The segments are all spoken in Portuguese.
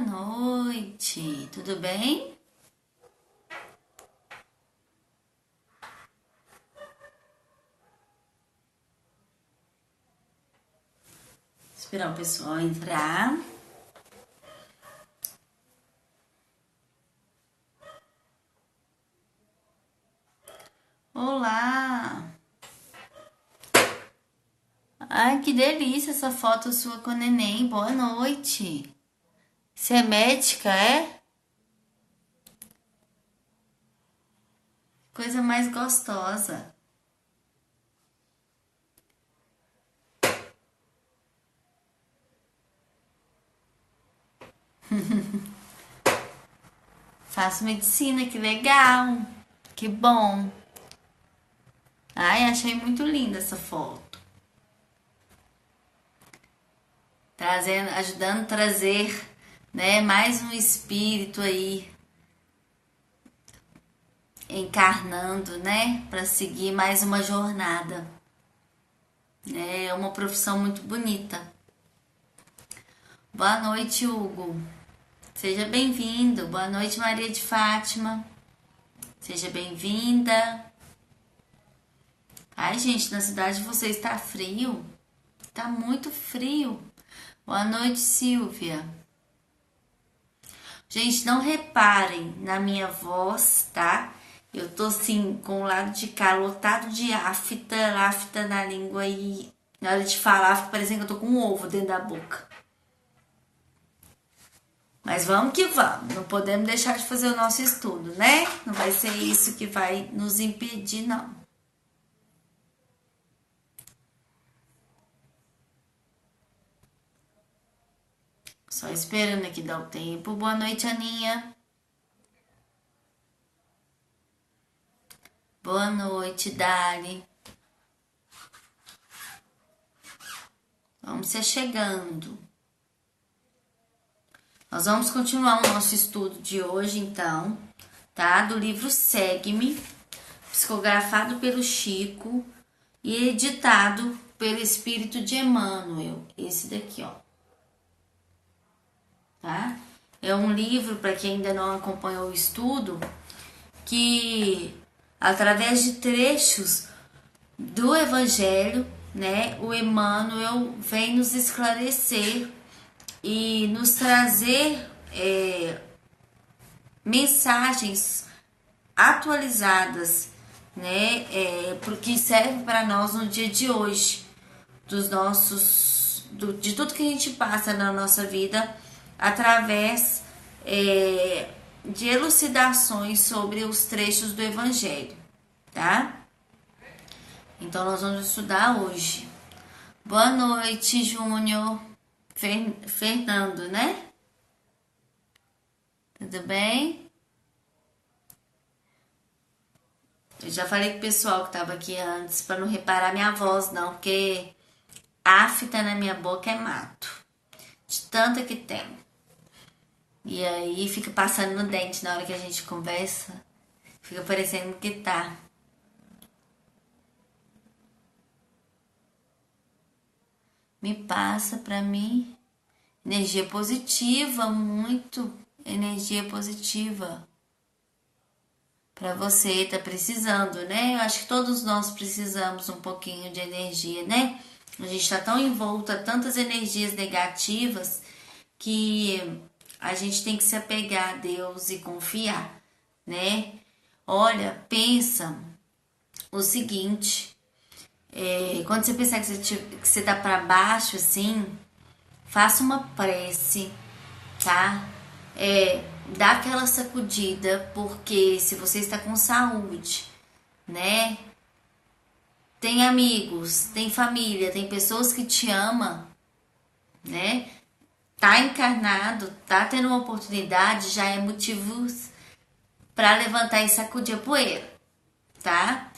noite, tudo bem? Esperar o pessoal entrar. Olá! Ai, que delícia essa foto sua com o neném. Boa noite. Você é médica, é? Coisa mais gostosa. Faço medicina, que legal. Que bom. Ai, achei muito linda essa foto. Trazendo, ajudando a trazer, né, mais um espírito aí encarnando, né, para seguir mais uma jornada. É uma profissão muito bonita. Boa noite, Hugo. Seja bem-vindo. Boa noite, Maria de Fátima. Seja bem-vinda. Ai, gente, na cidade de vocês está frio? Tá muito frio. Boa noite, Silvia. Gente, não reparem na minha voz, tá? Eu tô assim, com o lado de cá lotado de afta na língua e na hora de falar fica parecendo que eu tô com um ovo dentro da boca. Mas vamos que vamos, não podemos deixar de fazer o nosso estudo, né? Não vai ser isso que vai nos impedir, não. Só esperando aqui dar o tempo. Boa noite, Aninha. Boa noite, Dali. Vamos se chegando. Nós vamos continuar o nosso estudo de hoje, então, tá? Do livro Segue-me, psicografado pelo Chico e editado pelo Espírito de Emmanuel. Esse daqui, ó. Tá? É um livro, para quem ainda não acompanhou o estudo, que através de trechos do Evangelho, né, o Emmanuel vem nos esclarecer e nos trazer mensagens atualizadas, né, porque serve para nós no dia de hoje, de tudo que a gente passa na nossa vida, através de elucidações sobre os trechos do Evangelho, tá? Então nós vamos estudar hoje. Boa noite, Júnior. Fernando, né? Tudo bem? Eu já falei com o pessoal que tava aqui antes para não reparar minha voz, não, porque afta na minha boca é mato, de tanta que tem. E aí fica passando no dente na hora que a gente conversa, fica parecendo que tá. Me passa pra mim energia positiva, muito energia positiva. Pra você, tá precisando, né? Eu acho que todos nós precisamos um pouquinho de energia, né? A gente tá tão envolto a tantas energias negativas que a gente tem que se apegar a Deus e confiar, né? Olha, pensa o seguinte, quando você pensar que você tá pra baixo, assim, faça uma prece, tá? Dá aquela sacudida, porque se você está com saúde, né? Tem amigos, tem família, tem pessoas que te amam, né? Tá encarnado, tá tendo uma oportunidade, já é motivos para levantar e sacudir a poeira, tá?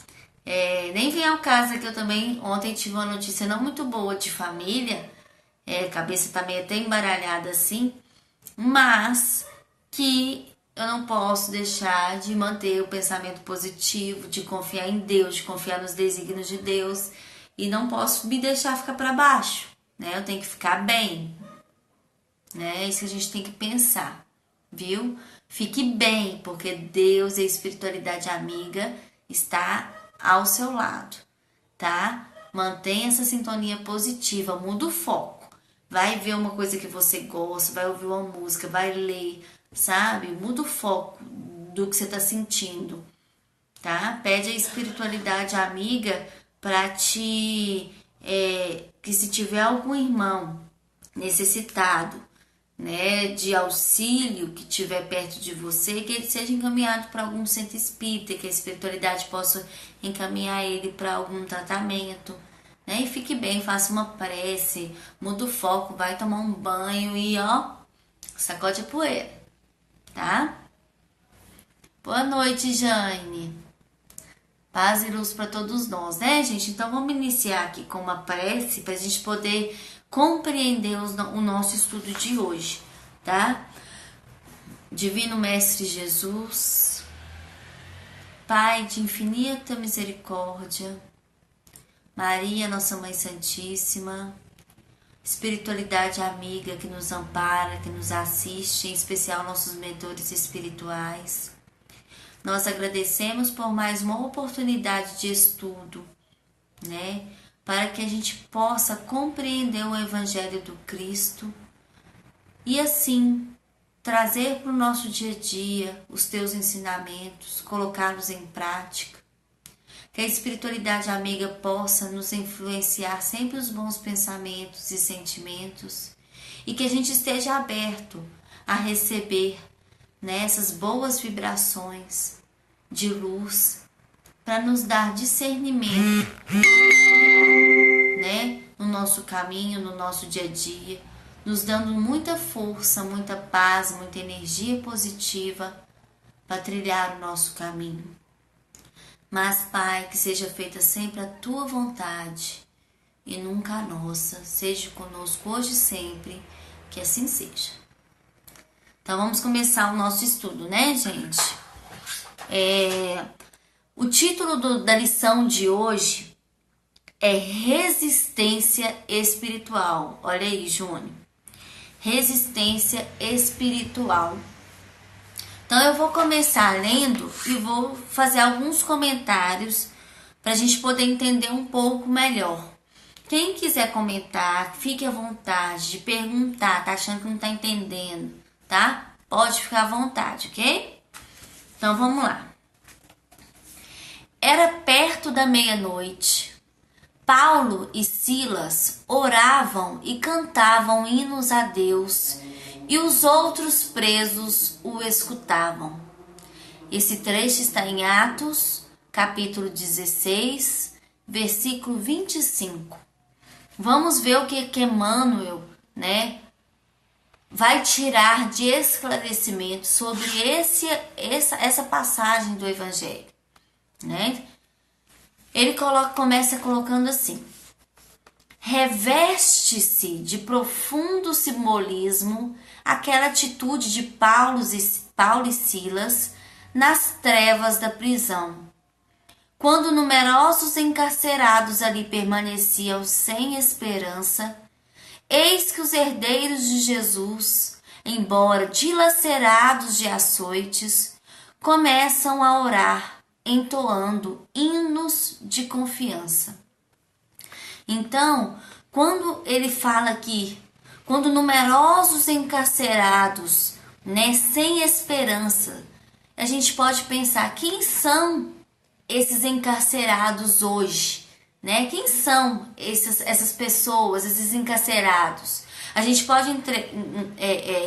Nem vem ao caso que eu também ontem tive uma notícia não muito boa de família, a cabeça tá meio até embaralhada assim, mas que eu não posso deixar de manter o pensamento positivo, de confiar em Deus, de confiar nos desígnios de Deus, e não posso me deixar ficar para baixo, né? Eu tenho que ficar bem. né? Isso que a gente tem que pensar, viu? Fique bem, porque Deus e a espiritualidade amiga está ao seu lado, tá? Mantenha essa sintonia positiva, muda o foco. Vai ver uma coisa que você gosta, vai ouvir uma música, vai ler, sabe? Muda o foco do que você está sentindo, tá? Pede a espiritualidade amiga para que se tiver algum irmão necessitado, né, de auxílio que tiver perto de você, que ele seja encaminhado para algum centro espírita, que a espiritualidade possa encaminhar ele para algum tratamento, né? E fique bem, faça uma prece, muda o foco, vai tomar um banho e ó, sacode a poeira, tá? Boa noite, Jane. Paz e luz para todos nós, né, gente? Então vamos iniciar aqui com uma prece para a gente poder compreender o nosso estudo de hoje, tá? Divino Mestre Jesus, Pai de infinita misericórdia, Maria, nossa Mãe Santíssima, espiritualidade amiga que nos ampara, que nos assiste, em especial nossos mentores espirituais. Nós agradecemos por mais uma oportunidade de estudo, né? Para que a gente possa compreender o Evangelho do Cristo e assim trazer para o nosso dia a dia os teus ensinamentos, colocá-los em prática. Que a espiritualidade amiga possa nos influenciar sempre os bons pensamentos e sentimentos e que a gente esteja aberto a receber, né, essas boas vibrações de luz para nos dar discernimento, né, no nosso caminho, no nosso dia a dia, nos dando muita força, muita paz, muita energia positiva para trilhar o nosso caminho. Mas, Pai, que seja feita sempre a Tua vontade e nunca a nossa. Seja conosco hoje e sempre, que assim seja. Então, vamos começar o nosso estudo, né, gente? O título da lição de hoje é Resistência Espiritual. Olha aí, Júnior. Resistência espiritual. Então eu vou começar lendo e vou fazer alguns comentários para a gente poder entender um pouco melhor. Quem quiser comentar, fique à vontade de perguntar, tá achando que não tá entendendo, tá? Pode ficar à vontade, ok? Então vamos lá. Era perto da meia-noite. Paulo e Silas oravam e cantavam hinos a Deus, e os outros presos o escutavam. Esse trecho está em Atos, capítulo 16, versículo 25. Vamos ver o que Emmanuel, né, vai tirar de esclarecimento sobre essa passagem do Evangelho, né? Ele começa colocando assim: reveste-se de profundo simbolismo aquela atitude de Paulo e Silas nas trevas da prisão, quando numerosos encarcerados ali permaneciam sem esperança. Eis que os herdeiros de Jesus, embora dilacerados de açoites, começam a orar, entoando hinos de confiança. Então, quando ele fala aqui, quando numerosos encarcerados, né, sem esperança, a gente pode pensar, quem são esses encarcerados hoje? Né? Quem são essas pessoas, esses encarcerados? A gente pode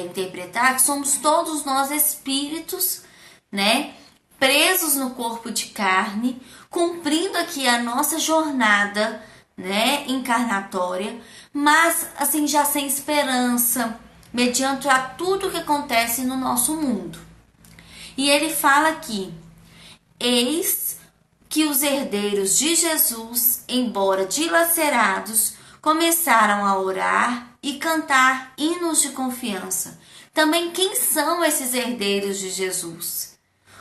interpretar que somos todos nós espíritos, né, presos no corpo de carne, cumprindo aqui a nossa jornada, né, encarnatória, mas assim já sem esperança, mediante a tudo que acontece no nosso mundo. E ele fala aqui: eis que os herdeiros de Jesus, embora dilacerados, começaram a orar e cantar hinos de confiança. Também quem são esses herdeiros de Jesus?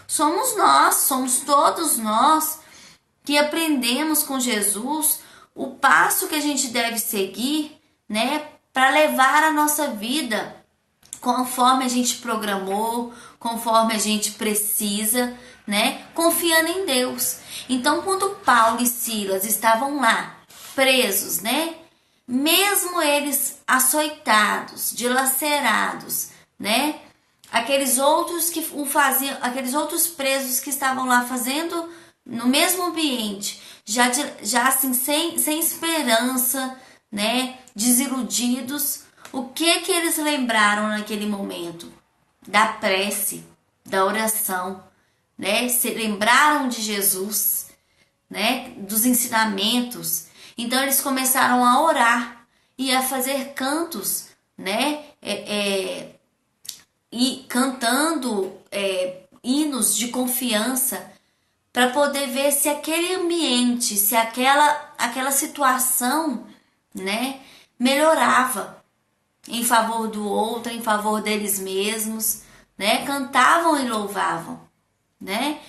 Somos nós, somos todos nós que aprendemos com Jesus o passo que a gente deve seguir, né, para levar a nossa vida conforme a gente programou, conforme a gente precisa, né? Confiando em Deus. Então, quando Paulo e Silas estavam lá, presos, né? Mesmo eles açoitados, dilacerados, né? Aqueles outros que o faziam, aqueles outros presos que estavam lá fazendo no mesmo ambiente, já assim sem esperança, né? Desiludidos. O que eles lembraram naquele momento? Da prece, da oração, né? Se lembraram de Jesus, né? Dos ensinamentos. Então eles começaram a orar e a fazer cantos, né? E cantando hinos de confiança para poder ver se aquele ambiente, se aquela situação, né, melhorava em favor do outro, em favor deles mesmos, né? Cantavam e louvavam, né?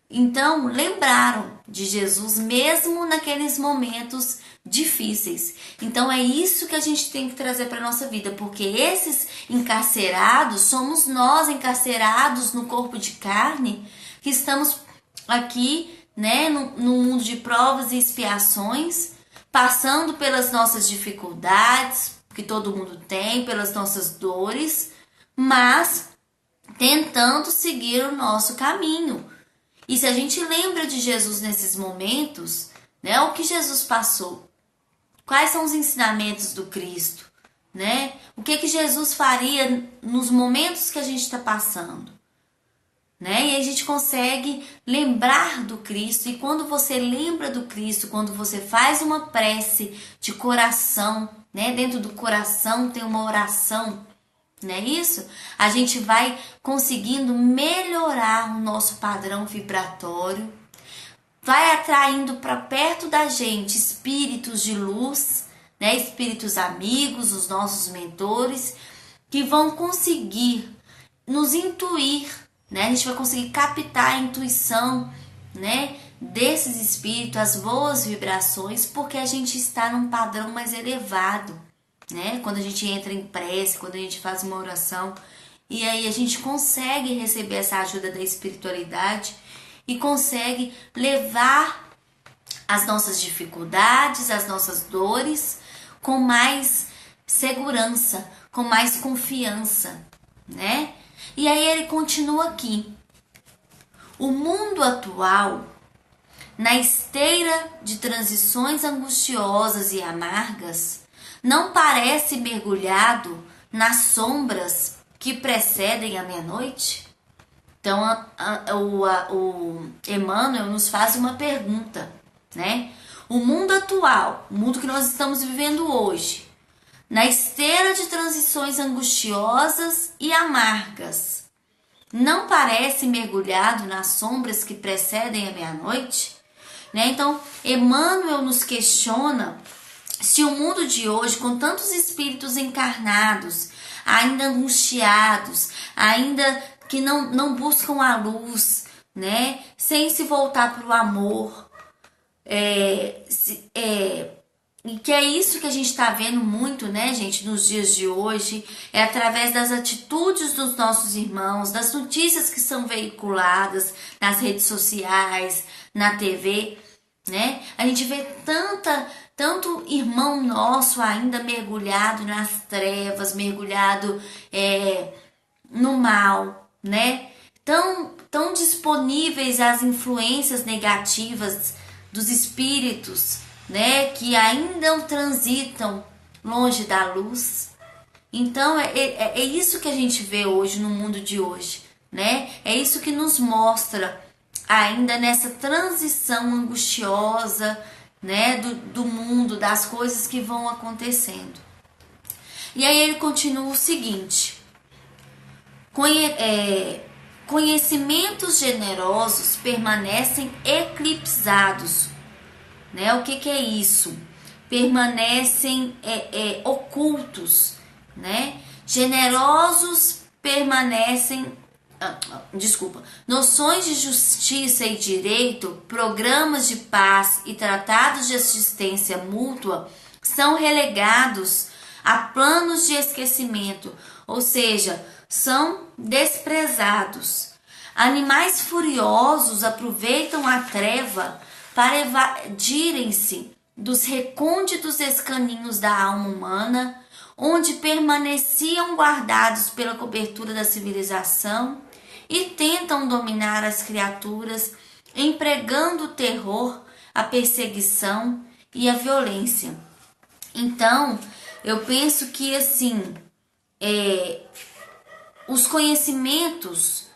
Então, lembraram de Jesus mesmo naqueles momentos difíceis. Então, é isso que a gente tem que trazer para a nossa vida, porque esses encarcerados, somos nós encarcerados no corpo de carne, que estamos aqui, né, no mundo de provas e expiações, passando pelas nossas dificuldades, que todo mundo tem, pelas nossas dores, mas tentando seguir o nosso caminho. E se a gente lembra de Jesus nesses momentos, né, o que Jesus passou? Quais são os ensinamentos do Cristo, né? O que Jesus faria nos momentos que a gente está passando, né? E a gente consegue lembrar do Cristo. E quando você lembra do Cristo, quando você faz uma prece de coração, né? Dentro do coração tem uma oração, não é isso? A gente vai conseguindo melhorar o nosso padrão vibratório, vai atraindo para perto da gente espíritos de luz, né? Espíritos amigos, os nossos mentores, que vão conseguir nos intuir, né? A gente vai conseguir captar a intuição, né, desses espíritos, as boas vibrações, porque a gente está num padrão mais elevado, né? Quando a gente entra em prece, quando a gente faz uma oração, e aí a gente consegue receber essa ajuda da espiritualidade e consegue levar as nossas dificuldades, as nossas dores com mais segurança, com mais confiança, né? E aí ele continua aqui. O mundo atual, na esteira de transições angustiosas e amargas, não parece mergulhado nas sombras que precedem a meia-noite? Então, o Emmanuel nos faz uma pergunta, né? O mundo atual, o mundo que nós estamos vivendo hoje, na esteira de transições angustiosas e amargas, não parece mergulhado nas sombras que precedem a meia-noite? Né? Então, Emmanuel nos questiona se o mundo de hoje, com tantos espíritos encarnados, ainda angustiados, ainda que não buscam a luz, né? Sem se voltar para o amor, e que é isso que a gente está vendo muito, né, gente, nos dias de hoje, é através das atitudes dos nossos irmãos, das notícias que são veiculadas nas redes sociais, na TV, né? A gente vê tanto irmão nosso ainda mergulhado nas trevas, mergulhado no mal, né? Tão disponíveis às influências negativas dos espíritos, né? Que ainda transitam longe da luz. Então é isso que a gente vê hoje no mundo de hoje, né? É isso que nos mostra ainda nessa transição angustiosa, né? Do mundo, das coisas que vão acontecendo. E aí ele continua o seguinte: conhecimentos generosos permanecem eclipsados, né? O que é isso? Permanecem ocultos, né? Generosos permanecem, noções de justiça e direito, programas de paz e tratados de assistência mútua são relegados a planos de esquecimento, ou seja, são desprezados. Animais furiosos aproveitam a treva para evadirem-se dos recônditos escaninhos da alma humana, onde permaneciam guardados pela cobertura da civilização, e tentam dominar as criaturas, empregando o terror, a perseguição e a violência. Então, eu penso que assim, os conhecimentos,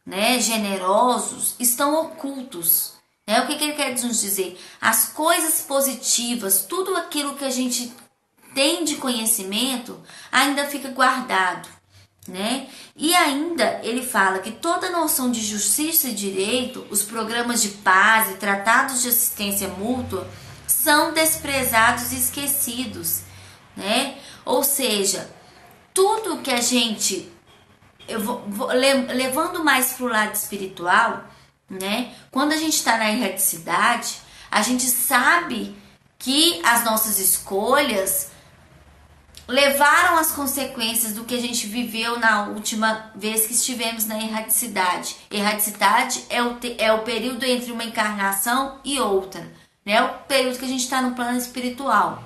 né, generosos estão ocultos. Né? O que ele quer nos dizer? As coisas positivas, tudo aquilo que a gente tem de conhecimento ainda fica guardado, né? E ainda ele fala que toda noção de justiça e direito, os programas de paz e tratados de assistência mútua são desprezados e esquecidos, né? Ou seja, tudo que a gente, levando mais para o lado espiritual, né? Quando a gente está na erraticidade, a gente sabe que as nossas escolhas levaram as consequências do que a gente viveu na última vez que estivemos na erraticidade. Erraticidade é o período entre uma encarnação e outra, né? O período que a gente está no plano espiritual.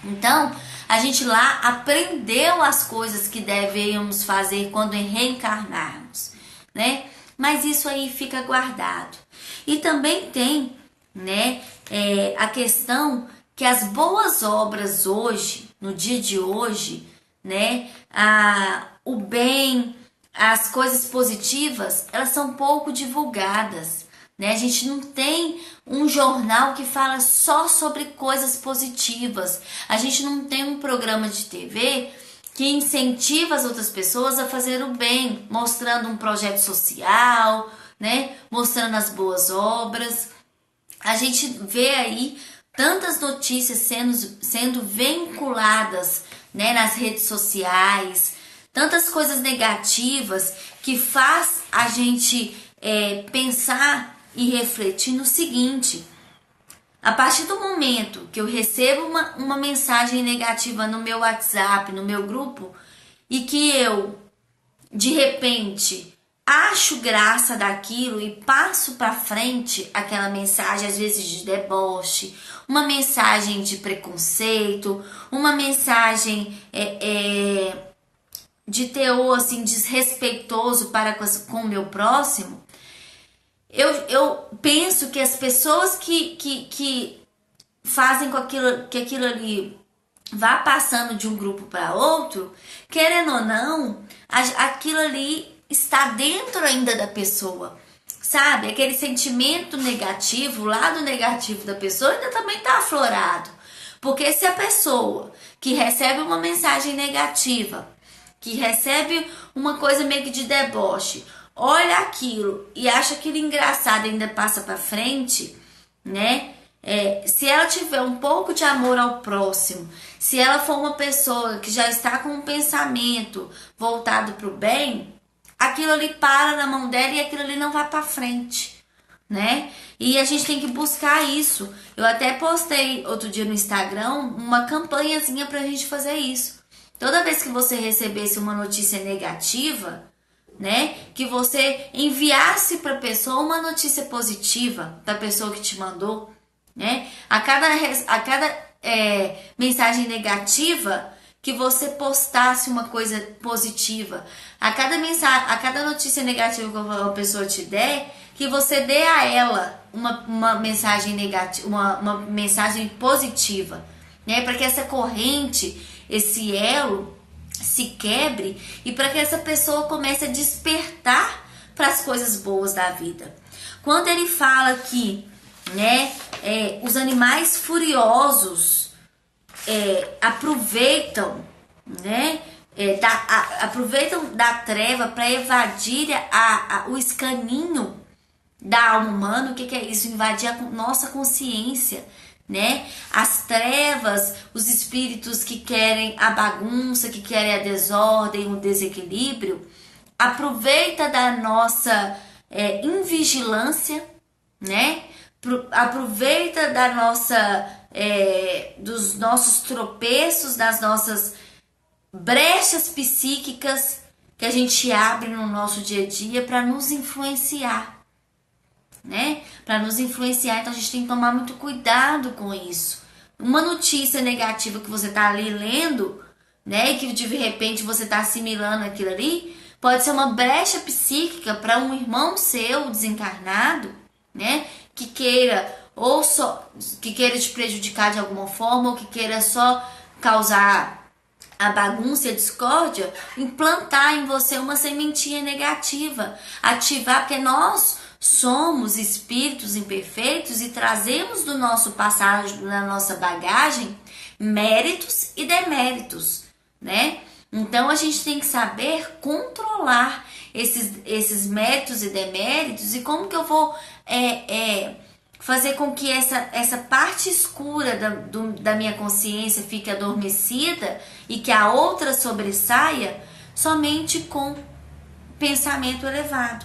Então, a gente lá aprendeu as coisas que deveríamos fazer quando reencarnarmos, né? Mas isso aí fica guardado. E também tem, né, a questão que as boas obras hoje, no dia de hoje, né, o bem, as coisas positivas, elas são pouco divulgadas, né? A gente não tem um jornal que fala só sobre coisas positivas. A gente não tem um programa de TV que incentiva as outras pessoas a fazer o bem, mostrando um projeto social, né? Mostrando as boas obras. A gente vê aí tantas notícias sendo vinculadas, né, nas redes sociais, tantas coisas negativas que faz a gente pensar e refletir no seguinte: a partir do momento que eu recebo uma mensagem negativa no meu WhatsApp, no meu grupo, e que eu, de repente, acho graça daquilo e passo para frente aquela mensagem, às vezes de deboche, uma mensagem de preconceito, uma mensagem de teor assim, desrespeitoso para com o meu próximo, eu penso que as pessoas que fazem com que aquilo ali vá passando de um grupo para outro, querendo ou não, aquilo ali está dentro ainda da pessoa, sabe? Aquele sentimento negativo, o lado negativo da pessoa ainda também está aflorado. Porque se a pessoa que recebe uma mensagem negativa, que recebe uma coisa meio que de deboche, olha aquilo e acha aquilo engraçado e ainda passa para frente, né? Se ela tiver um pouco de amor ao próximo, se ela for uma pessoa que já está com um pensamento voltado para o bem, aquilo ali para na mão dela e aquilo ali não vai para frente, né? E a gente tem que buscar isso. Eu até postei outro dia no Instagram uma campanhazinha pra gente fazer isso. Toda vez que você recebesse uma notícia negativa, né, que você enviasse para a pessoa uma notícia positiva, da pessoa que te mandou, né? A cada mensagem negativa, que você postasse uma coisa positiva. A cada notícia negativa que a pessoa te der, que você dê a ela uma mensagem negativa, uma mensagem positiva, né? Para que essa corrente, esse elo se quebre e para que essa pessoa comece a despertar para as coisas boas da vida. Quando ele fala que, né, os animais furiosos aproveitam, né, aproveitam da treva para evadir o escaninho da alma humana. O que é isso? Invadir a nossa consciência, né? As trevas, os espíritos que querem a bagunça, que querem a desordem, o desequilíbrio, aproveita da nossa invigilância, né? Aproveita dos nossos tropeços, das nossas brechas psíquicas que a gente abre no nosso dia a dia para nos influenciar, né? Para nos influenciar, então a gente tem que tomar muito cuidado com isso. Uma notícia negativa que você tá ali lendo, né, e que de repente você tá assimilando aquilo ali, pode ser uma brecha psíquica para um irmão seu desencarnado, né, que queira que queira te prejudicar de alguma forma, ou que queira só causar a bagunça e a discórdia, implantar em você uma sementinha negativa, ativar, porque nós somos espíritos imperfeitos e trazemos do nosso passado, da nossa bagagem, méritos e deméritos, né? Então a gente tem que saber controlar esses méritos e deméritos, e como que eu vou fazer com que essa parte escura da minha consciência fique adormecida e que a outra sobressaia somente com pensamento elevado,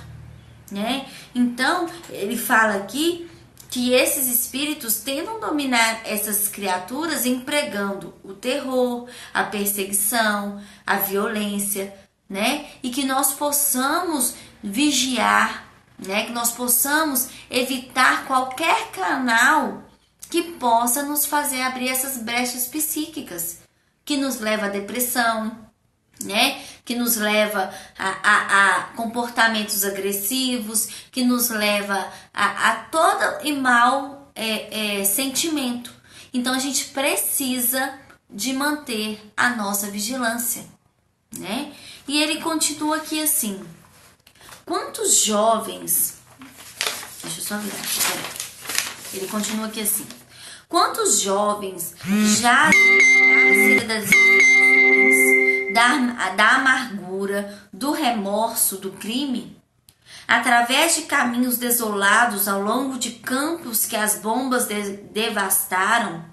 né? Então, ele fala aqui que esses espíritos tentam dominar essas criaturas empregando o terror, a perseguição, a violência, né? E que nós possamos vigiar, né? Que nós possamos evitar qualquer canal que possa nos fazer abrir essas brechas psíquicas, que nos leva à depressão, né? Que nos leva a comportamentos agressivos, que nos leva a todo e mau sentimento. Então a gente precisa de manter a nossa vigilância, né? E ele continua aqui assim: quantos jovens... Deixa eu só virar aqui, peraí. Ele continua aqui assim: quantos jovens já da amargura, do remorso, do crime, através de caminhos desolados ao longo de campos que as bombas devastaram,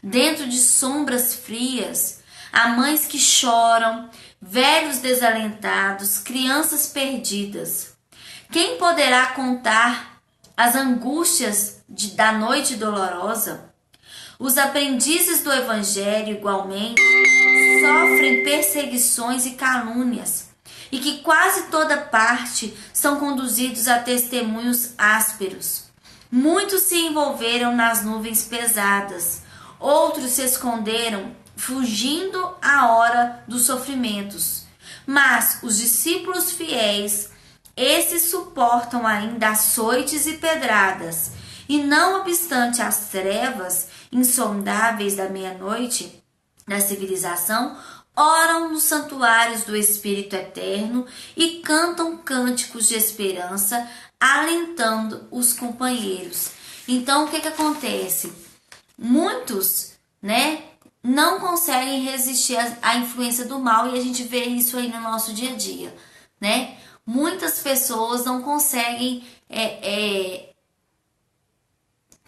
dentro de sombras frias, há mães que choram, velhos desalentados, crianças perdidas. Quem poderá contar as angústias da noite dolorosa? Os aprendizes do Evangelho, igualmente, sofrem perseguições e calúnias, e que quase toda parte são conduzidos a testemunhos ásperos. Muitos se envolveram nas nuvens pesadas, outros se esconderam, fugindo à hora dos sofrimentos. Mas os discípulos fiéis, esses suportam ainda açoites e pedradas, e não obstante as trevas insondáveis da meia-noite da civilização, oram nos santuários do Espírito Eterno e cantam cânticos de esperança, alentando os companheiros. Então, o que acontece? Muitos, né, não conseguem resistir à influência do mal, e a gente vê isso aí no nosso dia a dia, né? Muitas pessoas não conseguem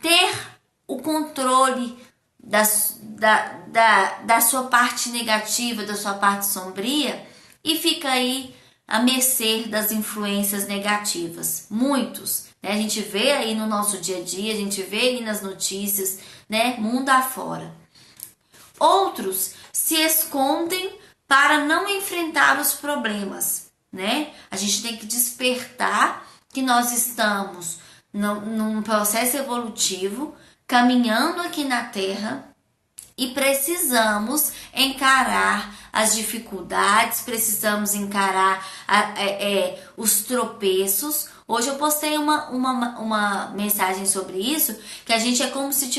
ter o controle da sua parte negativa, da sua parte sombria, e fica aí à mercê das influências negativas. Muitos, né? A gente vê aí no nosso dia a dia, a gente vê aí nas notícias, né? Mundo afora. Outros se escondem para não enfrentar os problemas, né? A gente tem que despertar que nós estamos num processo evolutivo, caminhando aqui na Terra, e precisamos encarar as dificuldades, precisamos encarar os tropeços. Hoje eu postei uma mensagem sobre isso, que a gente é como se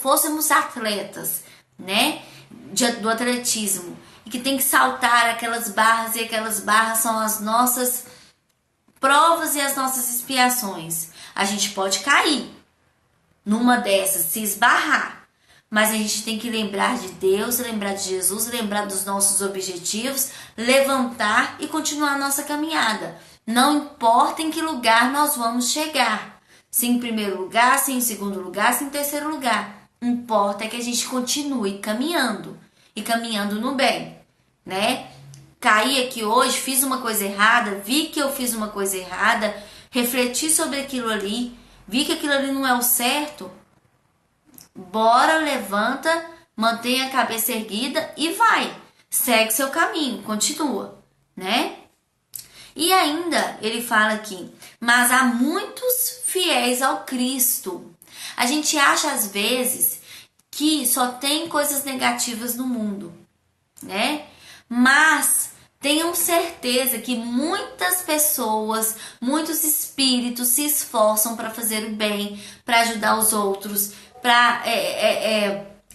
fôssemos atletas, né, do atletismo, e que tem que saltar aquelas barras, e aquelas barras são as nossas provas e as nossas expiações. A gente pode cair numa dessas, se esbarrar, mas a gente tem que lembrar de Deus, lembrar de Jesus, lembrar dos nossos objetivos, levantar e continuar a nossa caminhada. Não importa em que lugar nós vamos chegar, se em primeiro lugar, se em segundo lugar, se em terceiro lugar. Importa é que a gente continue caminhando, e caminhando no bem, né? Caí aqui hoje, fiz uma coisa errada, vi que eu fiz uma coisa errada, refleti sobre aquilo ali, vi que aquilo ali não é o certo. Bora, levanta, mantenha a cabeça erguida e vai, segue seu caminho, continua, né? E ainda ele fala aqui, mas há muitos fiéis ao Cristo. A gente acha às vezes que só tem coisas negativas no mundo, né? Mas tenham certeza que muitas pessoas, muitos espíritos se esforçam para fazer o bem, para ajudar os outros,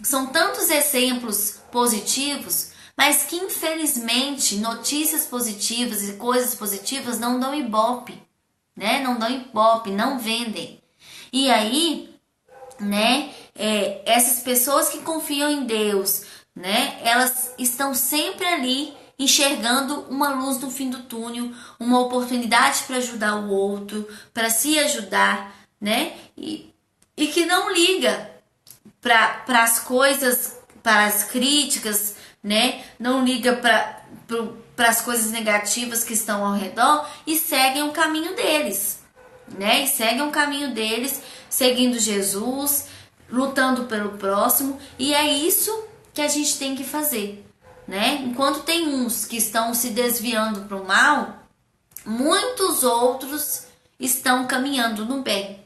são tantos exemplos positivos, mas que infelizmente notícias positivas e coisas positivas não dão ibope, né? Não dão ibope, não vendem. E aí, né? Essas pessoas que confiam em Deus, né? Elas estão sempre ali enxergando uma luz no fim do túnel, uma oportunidade para ajudar o outro, para se ajudar, né? E que não liga para as coisas, para as críticas, né? Não liga para as coisas negativas que estão ao redor e seguem o caminho deles, né? E seguem o caminho deles, seguindo Jesus, lutando pelo próximo, e é isso que a gente tem que fazer, né? Enquanto tem uns que estão se desviando para o mal, muitos outros estão caminhando no bem,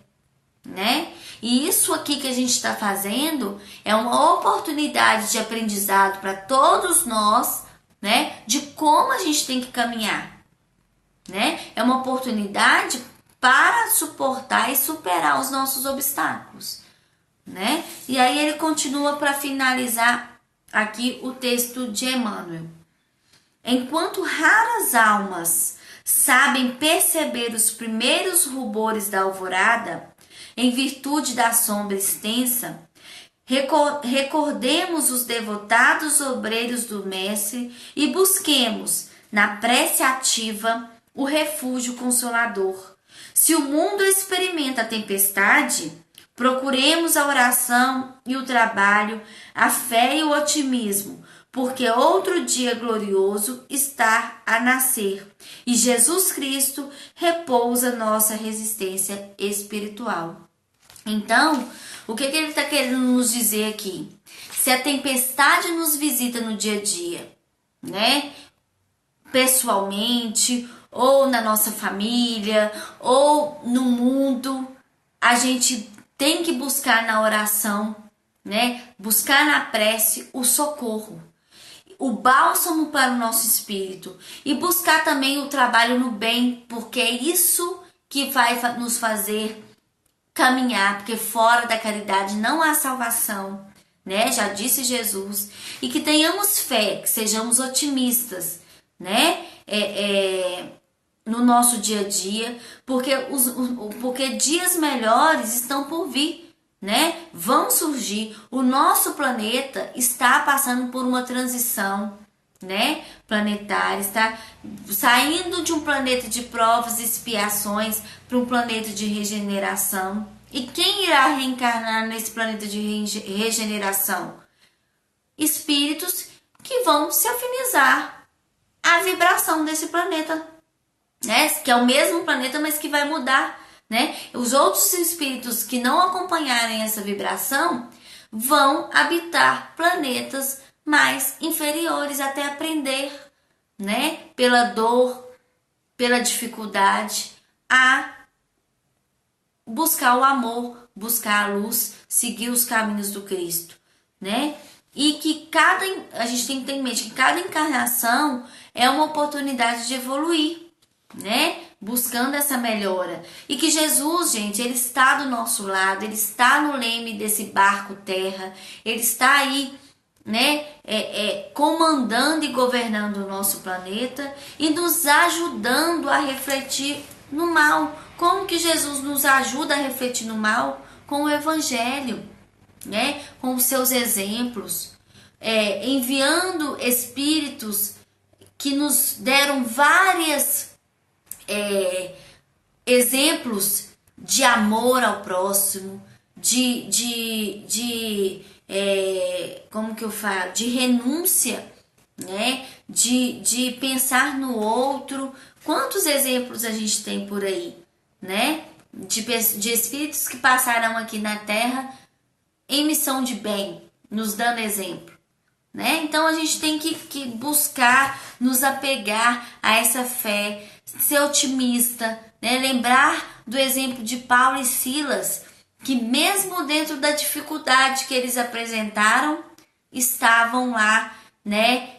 né? E isso aqui que a gente está fazendo é uma oportunidade de aprendizado para todos nós, né? De como a gente tem que caminhar, né? É uma oportunidade para suportar e superar os nossos obstáculos, né? E aí ele continua para finalizar aqui o texto de Emmanuel. Enquanto raras almas sabem perceber os primeiros rubores da alvorada, em virtude da sombra extensa, recordemos os devotados obreiros do Mestre e busquemos, na prece ativa, o refúgio consolador. Se o mundo experimenta a tempestade, procuremos a oração e o trabalho, a fé e o otimismo, porque outro dia glorioso está a nascer e Jesus Cristo repousa nossa resistência espiritual. Então, o que ele está querendo nos dizer aqui? Se a tempestade nos visita no dia a dia, né? Pessoalmente, ou na nossa família, ou no mundo, a gente tem que buscar na oração, né? Buscar na prece o socorro, o bálsamo para o nosso espírito e buscar também o trabalho no bem, porque é isso que vai nos fazer caminhar, porque fora da caridade não há salvação, né? Já disse Jesus. E que tenhamos fé, que sejamos otimistas, né? No nosso dia a dia, porque dias melhores estão por vir, né? Vão surgir. O nosso planeta está passando por uma transição, né? Planetária, está saindo de um planeta de provas e expiações para um planeta de regeneração. E quem irá reencarnar nesse planeta de regeneração? Espíritos que vão se afinizar à vibração desse planeta, né? Que é o mesmo planeta, mas que vai mudar, né? Os outros espíritos que não acompanharem essa vibração vão habitar planetas mais inferiores até aprender, né? Pela dor, pela dificuldade, a buscar o amor, buscar a luz, seguir os caminhos do Cristo, né? E que a gente tem que ter em mente que cada encarnação é uma oportunidade de evoluir, né? Buscando essa melhora. E que Jesus, gente, ele está do nosso lado, ele está no leme desse barco terra, ele está aí, né? Comandando e governando o nosso planeta e nos ajudando a refletir no mal. Como que Jesus nos ajuda a refletir no mal? Com o Evangelho, né? Com os seus exemplos, enviando espíritos que nos deram vários exemplos de amor ao próximo, como que eu falo? De renúncia, né? De pensar no outro. Quantos exemplos a gente tem por aí, né? De espíritos que passaram aqui na Terra em missão de bem, nos dando exemplo, né? Então a gente tem que buscar nos apegar a essa fé, ser otimista, né? Lembrar do exemplo de Paulo e Silas, que mesmo dentro da dificuldade que eles apresentaram, estavam lá, né?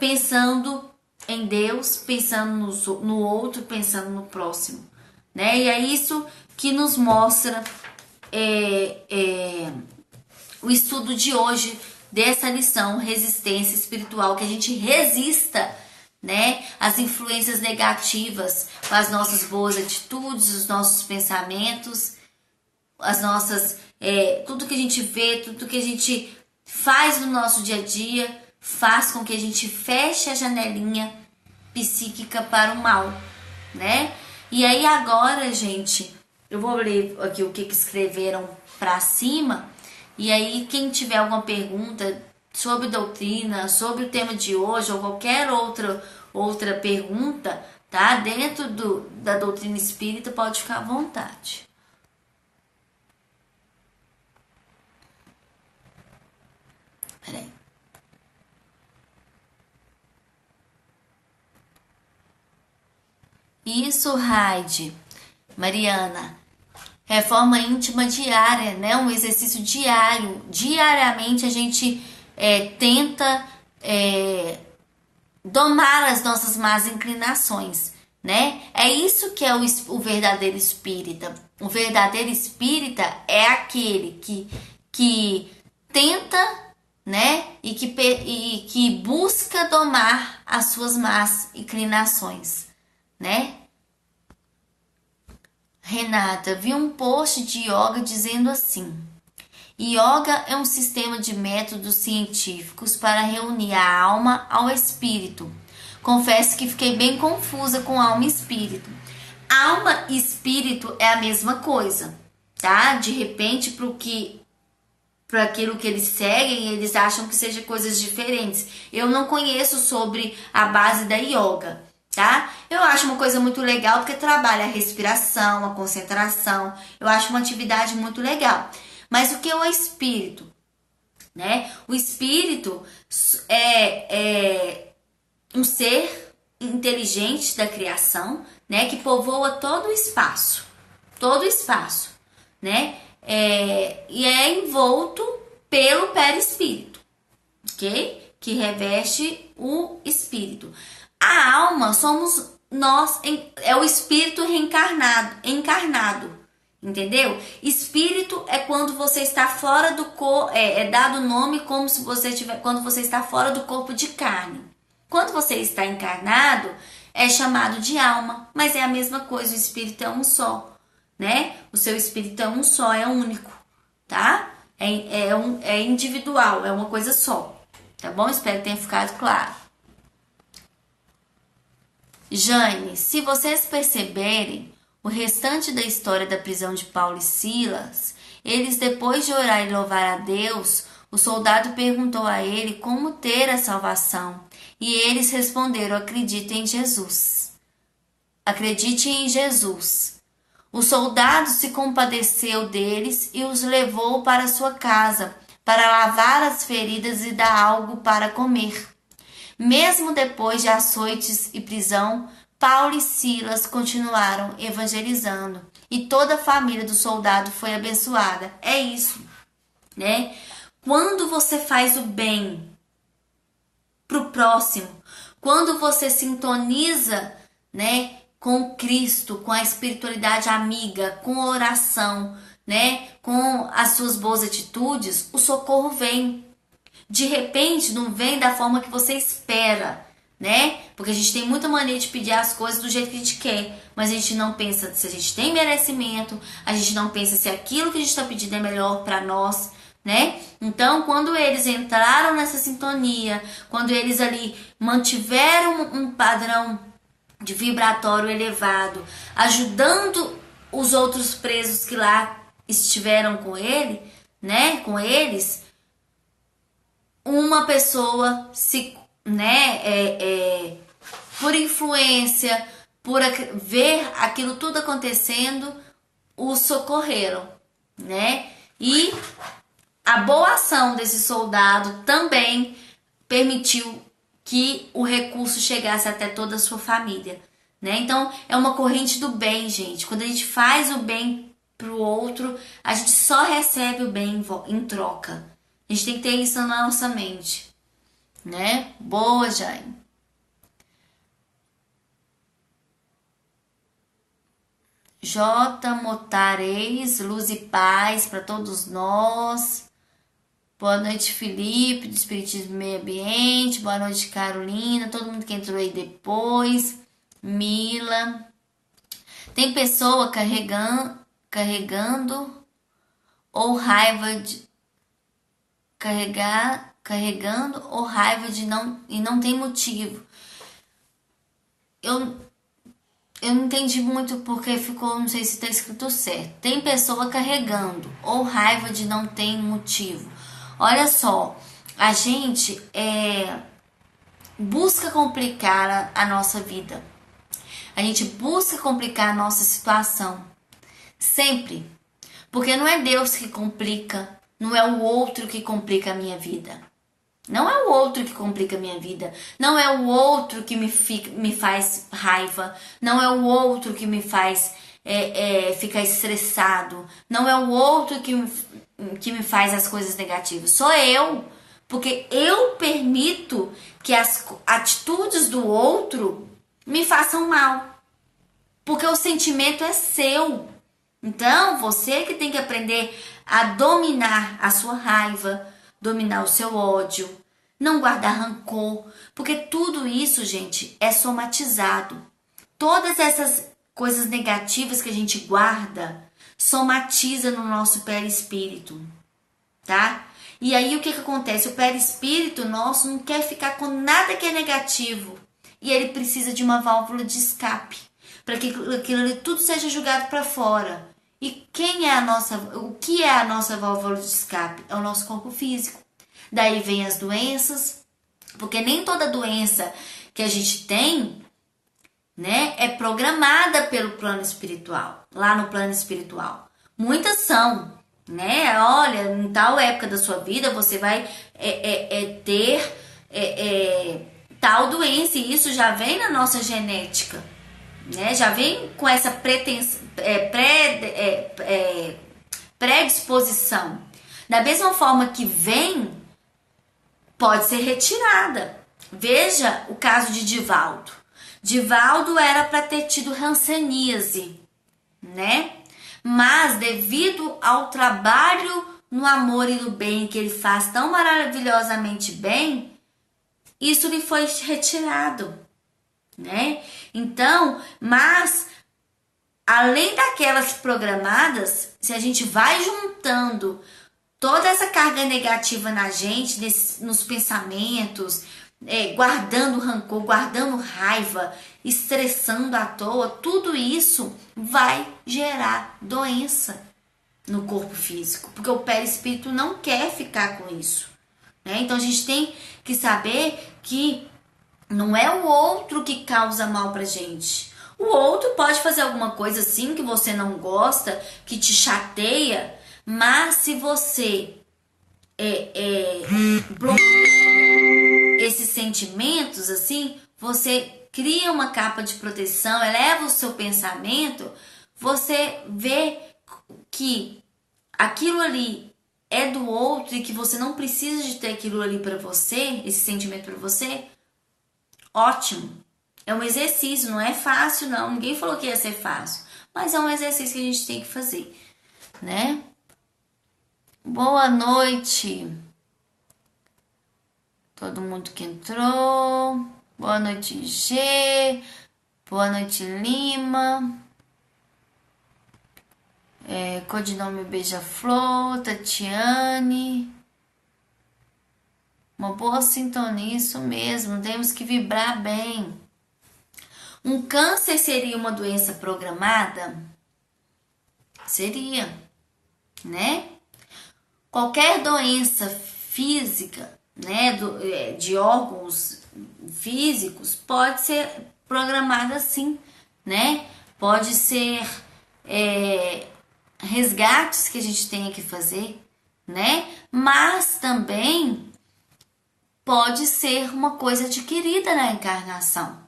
Pensando em Deus, pensando no outro, pensando no próximo, né? E é isso que nos mostra o estudo de hoje dessa lição, resistência espiritual, que a gente resista, né, às influências negativas, com as nossas boas atitudes, os nossos pensamentos, as nossas, tudo que a gente vê, tudo que a gente faz no nosso dia a dia, faz com que a gente feche a janelinha psíquica para o mal, né? E aí agora, gente, eu vou ler aqui o que escreveram para cima. E aí, quem tiver alguma pergunta sobre doutrina, sobre o tema de hoje, ou qualquer outra pergunta, tá? Dentro da doutrina espírita, pode ficar à vontade. Peraí. Isso, Raide. Mariana. Reforma íntima diária, né? Um exercício diário. Diariamente a gente tenta domar as nossas más inclinações, né? É isso que é o verdadeiro espírita. O verdadeiro espírita é aquele que tenta, né? E que busca domar as suas más inclinações, né? Renata, vi um post de yoga dizendo assim: yoga é um sistema de métodos científicos para reunir a alma ao espírito. Confesso que fiquei bem confusa com alma e espírito. Alma e espírito é a mesma coisa, tá? De repente, para aquilo que eles seguem, eles acham que sejam coisas diferentes. Eu não conheço sobre a base da yoga, tá? Eu acho uma coisa muito legal porque trabalha a respiração, a concentração. Eu acho uma atividade muito legal. Mas o que é o espírito, né? O espírito é um ser inteligente da criação, né? Que povoa todo o espaço, né? E é envolto pelo perispírito, ok? Que reveste o espírito. A alma somos nós, é o espírito encarnado, entendeu? Espírito é quando você está fora do corpo, é dado nome como se você tiver, quando você está fora do corpo de carne. Quando você está encarnado, é chamado de alma, mas é a mesma coisa, o espírito é um só, né? O seu espírito é um só, é único, tá? É individual, é uma coisa só, tá bom? Espero que tenha ficado claro. Jane, se vocês perceberem, o restante da história da prisão de Paulo e Silas, eles depois de orar e louvar a Deus, o soldado perguntou a ele como ter a salvação, e eles responderam: acredite em Jesus. Acredite em Jesus. O soldado se compadeceu deles e os levou para sua casa, para lavar as feridas e dar algo para comer. Mesmo depois de açoites e prisão, Paulo e Silas continuaram evangelizando e toda a família do soldado foi abençoada. É isso, né? Quando você faz o bem pro próximo, quando você sintoniza, né, com Cristo, com a espiritualidade amiga, com a oração, né, com as suas boas atitudes, o socorro vem. De repente, não vem da forma que você espera, né? Porque a gente tem muita mania de pedir as coisas do jeito que a gente quer, mas a gente não pensa se a gente tem merecimento, a gente não pensa se aquilo que a gente está pedindo é melhor para nós, né? Então, quando eles entraram nessa sintonia, quando eles ali mantiveram um padrão de vibratório elevado, ajudando os outros presos que lá estiveram com ele, né? Com eles, uma pessoa se, né, por influência, por ver aquilo tudo acontecendo, o socorreram, né? E a boa ação desse soldado também permitiu que o recurso chegasse até toda a sua família, né? Então, é uma corrente do bem, gente. Quando a gente faz o bem pro outro, a gente só recebe o bem em troca. A gente tem que ter isso na nossa mente, né? Boa, Jaime. J. Motareis, luz e paz para todos nós. Boa noite, Felipe, do Espiritismo e Meio Ambiente. Boa noite, Carolina. Todo mundo que entrou aí depois. Mila. Tem pessoa carregando ou raiva de carregando ou raiva de não tem motivo. Eu não entendi muito porque ficou, não sei se está escrito certo. Tem pessoa carregando ou raiva de não tem motivo. Olha só, a gente busca complicar a nossa vida. A gente busca complicar a nossa situação. Sempre. Porque não é Deus que complica, não é o outro que complica a minha vida. Não é o outro que complica a minha vida. Não é o outro que me faz raiva. Não é o outro que me faz ficar estressado. Não é o outro que me faz as coisas negativas. Sou eu. Porque eu permito que as atitudes do outro me façam mal. Porque o sentimento é seu. Então, você que tem que aprender a dominar a sua raiva, dominar o seu ódio, não guardar rancor, porque tudo isso, gente, é somatizado. Todas essas coisas negativas que a gente guarda, somatiza no nosso perispírito, tá? E aí o que acontece? O perispírito nosso não quer ficar com nada que é negativo e ele precisa de uma válvula de escape para que aquilo ali tudo seja jogado para fora. E o que é a nossa válvula de escape? É o nosso corpo físico. Daí vem as doenças, porque nem toda doença que a gente tem, né, é programada pelo plano espiritual, lá no plano espiritual. Muitas são, né? Olha, em tal época da sua vida você vai ter tal doença, e isso já vem na nossa genética, né? Já vem com essa predisposição. Da mesma forma que vem, pode ser retirada. Veja o caso de Divaldo. Divaldo era para ter tido hanseníase, né? Mas devido ao trabalho no amor e no bem que ele faz tão maravilhosamente bem, isso lhe foi retirado, né? Então, mas além daquelas programadas, se a gente vai juntando toda essa carga negativa na gente, nos pensamentos, guardando rancor, guardando raiva, estressando à toa, tudo isso vai gerar doença no corpo físico, porque o perispírito não quer ficar com isso, né? Então a gente tem que saber que não é o outro que causa mal pra gente. O outro pode fazer alguma coisa assim que você não gosta, que te chateia, mas se você bloqueia esses sentimentos assim, você cria uma capa de proteção, eleva o seu pensamento, você vê que aquilo ali é do outro e que você não precisa de ter aquilo ali para você, esse sentimento para você, ótimo. É um exercício, não é fácil não, ninguém falou que ia ser fácil, mas é um exercício que a gente tem que fazer, né? Boa noite, todo mundo que entrou. Boa noite, G. Boa noite, Lima. Codinome Beija-Flor, Tatiane. Uma boa sintonia, isso mesmo, temos que vibrar bem. Um câncer seria uma doença programada? Seria, né? Qualquer doença física, né, de órgãos físicos, pode ser programada sim, né? Pode ser resgates que a gente tenha que fazer, né? Mas também pode ser uma coisa adquirida na encarnação,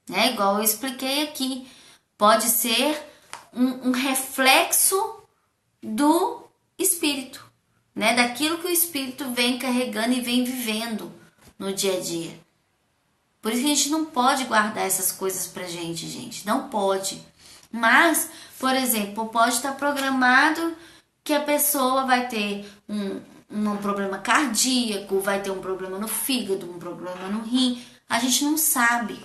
né? Igual eu expliquei aqui, pode ser um reflexo do espírito, né? Daquilo que o espírito vem carregando e vem vivendo no dia a dia. Por isso que a gente não pode guardar essas coisas pra gente, gente. Não pode. Mas, por exemplo, pode estar programado que a pessoa vai ter um problema cardíaco, vai ter um problema no fígado, um problema no rim. A gente não sabe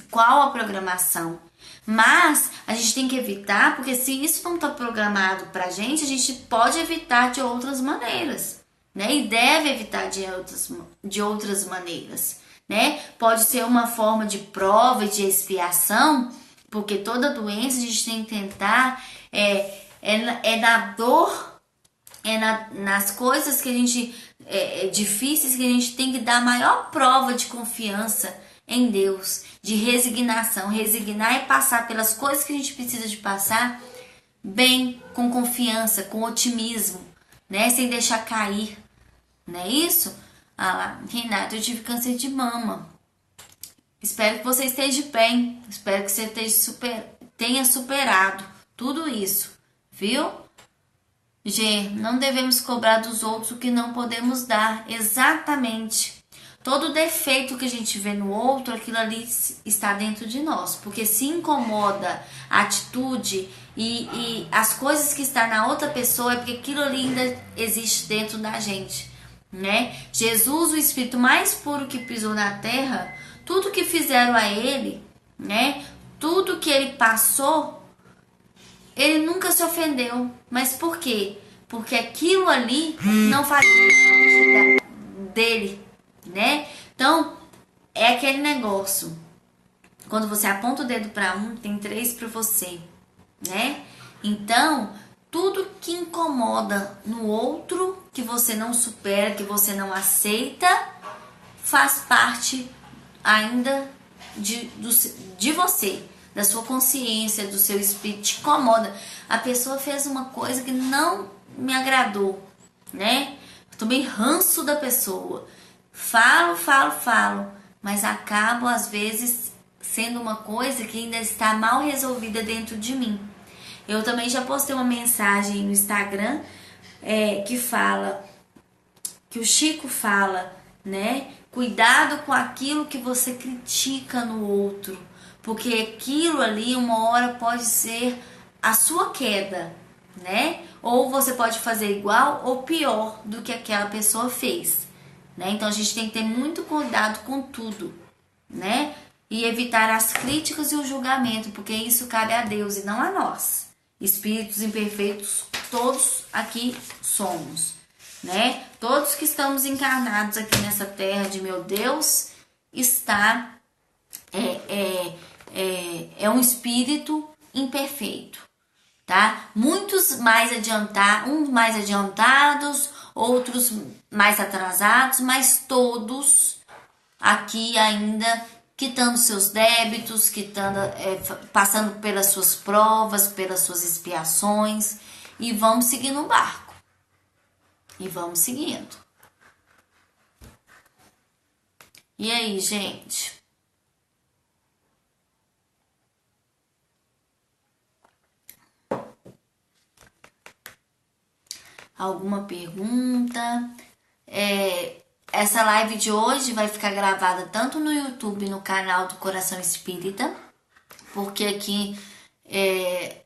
qual a programação. Mas a gente tem que evitar, porque se isso não está programado pra gente, a gente pode evitar de outras maneiras, né? E deve evitar de outras maneiras, né? Pode ser uma forma de prova e de expiação, porque toda doença a gente tem que tentar na dor, nas coisas que a gente difíceis, que a gente tem que dar a maior prova de confiança em Deus, de resignação. Resignar é passar pelas coisas que a gente precisa de passar bem, com confiança, com otimismo, né? Sem deixar cair, não é isso? Ah lá, Renato, eu tive câncer de mama. Espero que você esteja bem. Espero que você tenha superado tudo isso, viu? G, não devemos cobrar dos outros o que não podemos dar. Exatamente. Todo defeito que a gente vê no outro, aquilo ali está dentro de nós. Porque se incomoda a atitude e as coisas que estão na outra pessoa, é porque aquilo ali ainda existe dentro da gente, né? Jesus, o Espírito mais puro que pisou na terra, tudo que fizeram a ele, né? Tudo que ele passou, ele nunca se ofendeu. Mas por quê? Porque aquilo ali não fazia parte dele, né? Então, é aquele negócio. Quando você aponta o dedo para um, tem 3 para você, né? Então, tudo que incomoda no outro, que você não supera, que você não aceita, faz parte ainda de você, da sua consciência, do seu espírito, te incomoda. A pessoa fez uma coisa que não me agradou, né? Tomei ranço da pessoa. Falo, mas acabo às vezes sendo uma coisa que ainda está mal resolvida dentro de mim. Eu também já postei uma mensagem no Instagram que fala, que o Chico fala, né? Cuidado com aquilo que você critica no outro, porque aquilo ali uma hora pode ser a sua queda, né? Ou você pode fazer igual ou pior do que aquela pessoa fez, né? Então a gente tem que ter muito cuidado com tudo, né? E evitar as críticas e o julgamento, porque isso cabe a Deus e não a nós. Espíritos imperfeitos, todos aqui somos, né? Todos que estamos encarnados aqui nessa terra de meu Deus está um espírito imperfeito, tá? Muitos mais uns mais adiantados, outros mais atrasados, mas todos aqui ainda quitando seus débitos, passando pelas suas provas, pelas suas expiações, e vamos seguindo o barco. E vamos seguindo. E aí, gente? Alguma pergunta? Essa live de hoje vai ficar gravada tanto no YouTube, no canal do Coração Espírita, porque aqui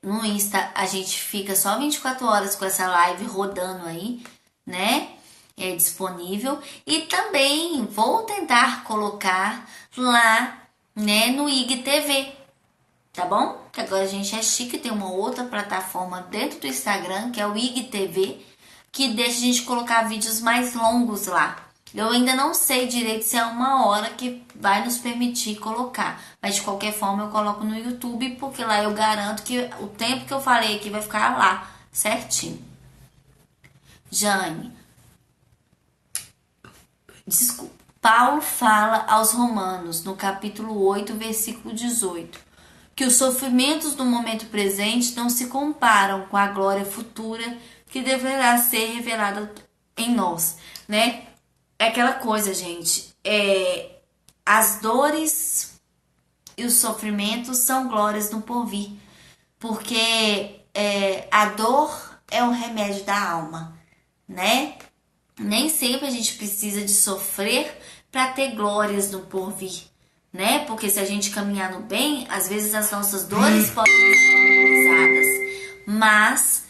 no Insta a gente fica só 24 horas com essa live rodando aí, né? É disponível. E também vou tentar colocar lá, né, no IGTV, tá bom? Que agora a gente é chique, tem uma outra plataforma dentro do Instagram, que é o IGTV, que deixa a gente colocar vídeos mais longos lá. Eu ainda não sei direito se é 1 hora que vai nos permitir colocar, mas de qualquer forma eu coloco no YouTube, porque lá eu garanto que o tempo que eu falei aqui vai ficar lá certinho. Jane, desculpa. Paulo fala aos Romanos, no capítulo 8, versículo 18, que os sofrimentos do momento presente não se comparam com a glória futura que deverá ser revelada em nós, né? é aquela coisa, gente. As dores e os sofrimentos são glórias no porvir. Porque a dor é um remédio da alma, né? Nem sempre a gente precisa de sofrer para ter glórias no porvir, né? Porque se a gente caminhar no bem, às vezes as nossas dores podem ser amenizadas, mas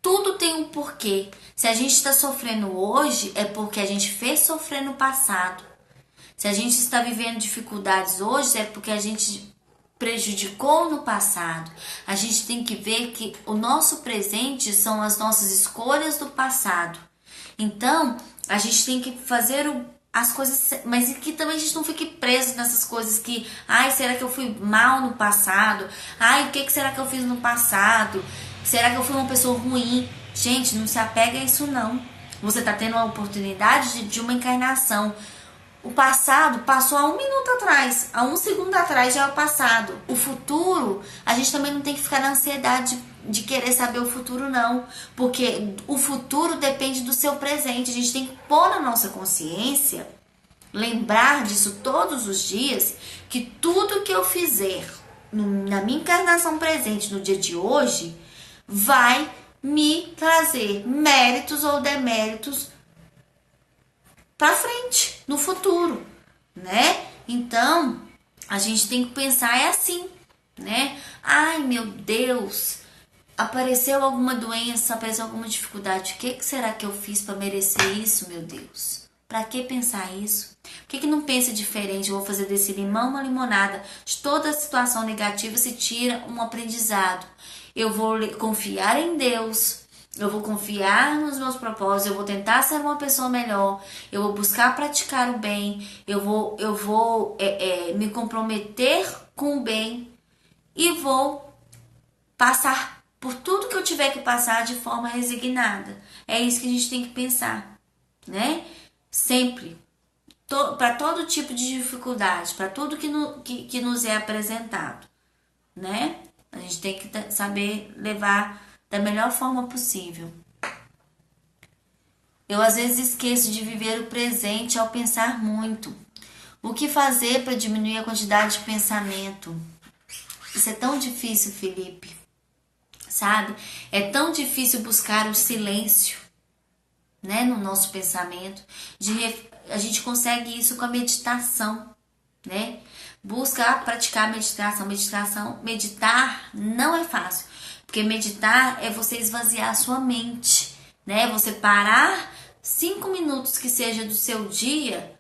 tudo tem um porquê. Se a gente está sofrendo hoje, é porque a gente fez sofrer no passado. Se a gente está vivendo dificuldades hoje, é porque a gente prejudicou no passado. A gente tem que ver que o nosso presente são as nossas escolhas do passado. Então, a gente tem que fazer as coisas, mas que também a gente não fique preso nessas coisas que, ai, será que eu fui mal no passado? Ai, o que será que eu fiz no passado? Será que eu fui uma pessoa ruim? Gente, não se apega a isso não. Você está tendo a oportunidade de uma encarnação. O passado passou há 1 minuto atrás, há 1 segundo atrás já é o passado. O futuro, a gente também não tem que ficar na ansiedade de querer saber o futuro não, porque o futuro depende do seu presente. A gente tem que pôr na nossa consciência, lembrar disso todos os dias, que tudo que eu fizer na minha encarnação presente, no dia de hoje, vai me trazer méritos ou deméritos para frente, no futuro, né? Então, a gente tem que pensar assim, né? Ai, meu Deus, apareceu alguma doença, apareceu alguma dificuldade. O que será que eu fiz para merecer isso, meu Deus? Para que pensar isso? Por que não pensa diferente? Eu vou fazer desse limão uma limonada. De toda situação negativa se tira um aprendizado. Eu vou confiar em Deus. Eu vou confiar nos meus propósitos, eu vou tentar ser uma pessoa melhor, eu vou buscar praticar o bem, eu vou me comprometer com o bem e vou passar por tudo que eu tiver que passar de forma resignada. É isso que a gente tem que pensar, né? Sempre. Para todo tipo de dificuldade, para tudo que nos é apresentado, né? A gente tem que saber levar da melhor forma possível. Eu às vezes esqueço de viver o presente ao pensar muito. O que fazer para diminuir a quantidade de pensamento? Isso é tão difícil, Felipe. Sabe? É tão difícil buscar o silêncio, né, no nosso pensamento. A gente consegue isso com a meditação, né? Buscar praticar meditação. Meditar não é fácil. Porque meditar é você esvaziar a sua mente, né? Você parar 5 minutos que seja do seu dia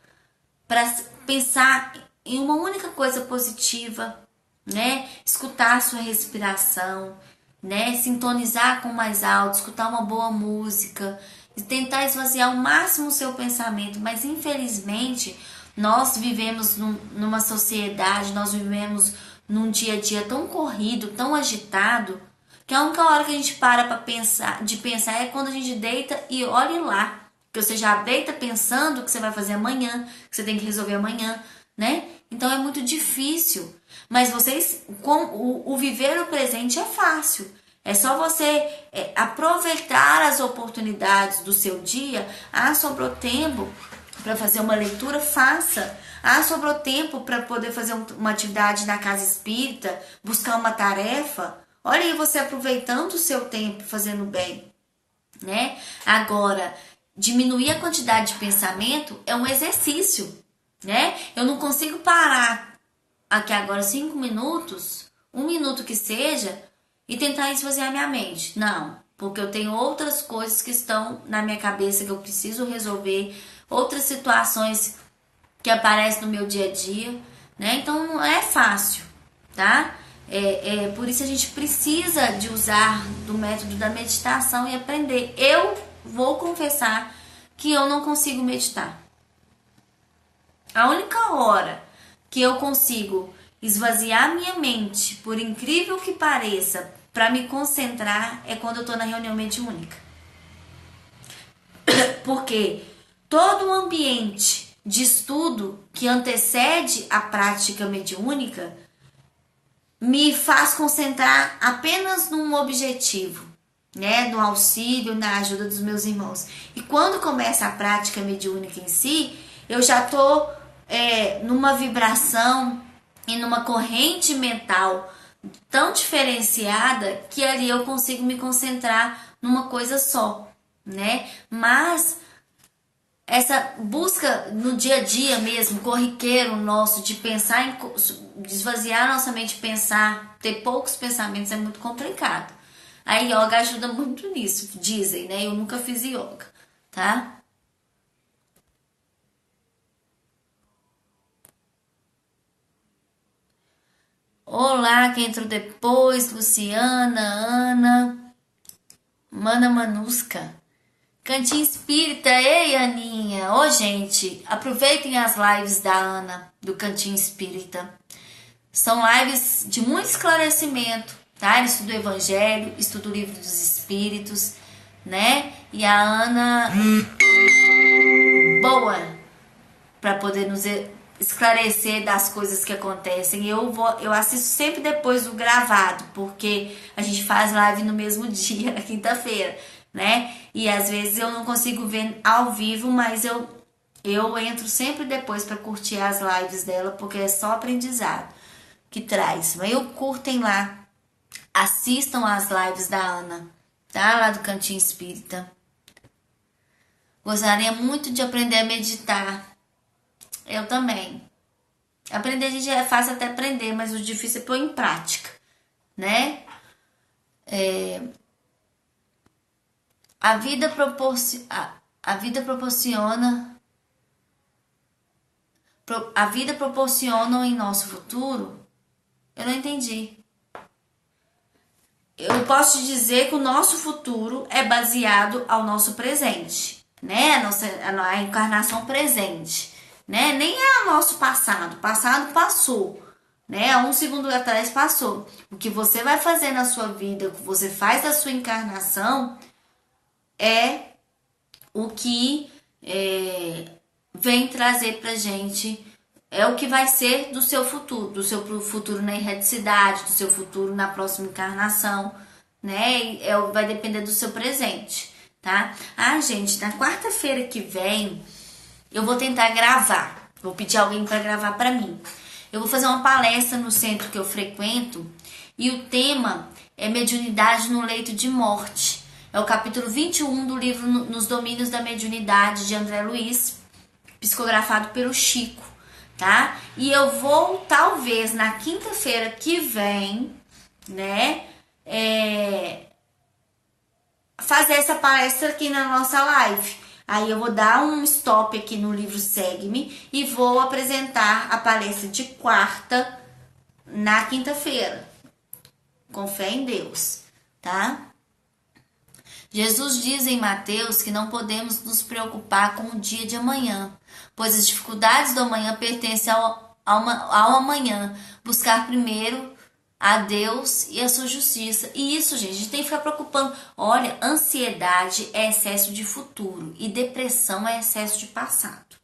para pensar em uma única coisa positiva, né? Escutar a sua respiração, né? Sintonizar com o mais alto, escutar uma boa música e tentar esvaziar ao máximo o seu pensamento. Mas infelizmente nós vivemos numa sociedade, nós vivemos num dia a dia tão corrido, tão agitado, que a única hora que a gente para pensar é quando a gente deita e olhe lá. Que você já deita pensando o que você vai fazer amanhã, que você tem que resolver amanhã, né? Então é muito difícil. Mas vocês, com o viver o presente é fácil. É só você aproveitar as oportunidades do seu dia. Ah, sobrou tempo para fazer uma leitura, faça. Ah, sobrou tempo para poder fazer uma atividade na casa espírita, buscar uma tarefa. Olha aí você aproveitando o seu tempo, fazendo bem, né? Agora, diminuir a quantidade de pensamento é um exercício, né? Eu não consigo parar aqui agora 5 minutos, 1 minuto que seja, e tentar esvaziar minha mente. Não, porque eu tenho outras coisas que estão na minha cabeça que eu preciso resolver, outras situações que aparecem no meu dia a dia, né? Então não é fácil, tá? Por isso a gente precisa de usar do método da meditação e aprender. Eu vou confessar que eu não consigo meditar. A única hora que eu consigo esvaziar minha mente, por incrível que pareça, para me concentrar é quando eu tô na reunião mediúnica. Porque todo o ambiente de estudo que antecede a prática mediúnica me faz concentrar apenas num objetivo, né, no auxílio, na ajuda dos meus irmãos. E quando começa a prática mediúnica em si, eu já tô numa vibração e numa corrente mental tão diferenciada que ali eu consigo me concentrar numa coisa só, né? Mas essa busca no dia a dia mesmo, corriqueiro nosso, de pensar em esvaziar nossa mente, pensar, ter poucos pensamentos é muito complicado. A yoga ajuda muito nisso, dizem, né? Eu nunca fiz yoga, tá? Olá, quem entrou depois, Luciana, Ana, Mana Manusca. Cantinho Espírita, ei Aninha! Ô gente, aproveitem as lives da Ana, do Cantinho Espírita. São lives de muito esclarecimento, tá? Ela estuda o Evangelho, estuda o Livro dos Espíritos, né? E a Ana, boa, para poder nos esclarecer das coisas que acontecem. Eu assisto sempre depois do gravado, porque a gente faz live no mesmo dia, na quinta-feira, né? E às vezes eu não consigo ver ao vivo, mas eu entro sempre depois para curtir as lives dela, porque é só aprendizado que traz. Mas eu curtem lá, assistam as lives da Ana, tá? Lá do Cantinho Espírita. Gostaria muito de aprender a meditar. Eu também. Aprender, a gente é fácil até aprender, mas o difícil é pôr em prática, né? A vida proporciona em nosso futuro? Eu não entendi. Eu posso te dizer que o nosso futuro é baseado ao nosso presente, né? A encarnação presente, né? Nem é o nosso passado. O passado passou, né? Há um segundo atrás passou. O que você vai fazer na sua vida, o que você faz da sua encarnação é o que vem trazer pra gente, é o que vai ser do seu futuro na erraticidade, do seu futuro na próxima encarnação, né? Vai depender do seu presente, tá? Ah, gente, na quarta-feira que vem eu vou tentar gravar, vou pedir alguém para gravar para mim. Eu vou fazer uma palestra no centro que eu frequento e o tema é mediunidade no leito de morte. É o capítulo 21 do livro Nos Domínios da Mediunidade, de André Luiz, psicografado pelo Chico, tá? E eu vou, talvez, na quinta-feira que vem, né, fazer essa palestra aqui na nossa live. Aí eu vou dar um stop aqui no livro Segue-me e vou apresentar a palestra de quarta na quinta-feira. Com fé em Deus, tá? Jesus diz em Mateus que não podemos nos preocupar com o dia de amanhã, pois as dificuldades do amanhã pertencem ao amanhã. Buscar primeiro a Deus e a sua justiça. E isso, gente, a gente tem que ficar preocupando. Olha, ansiedade é excesso de futuro e depressão é excesso de passado,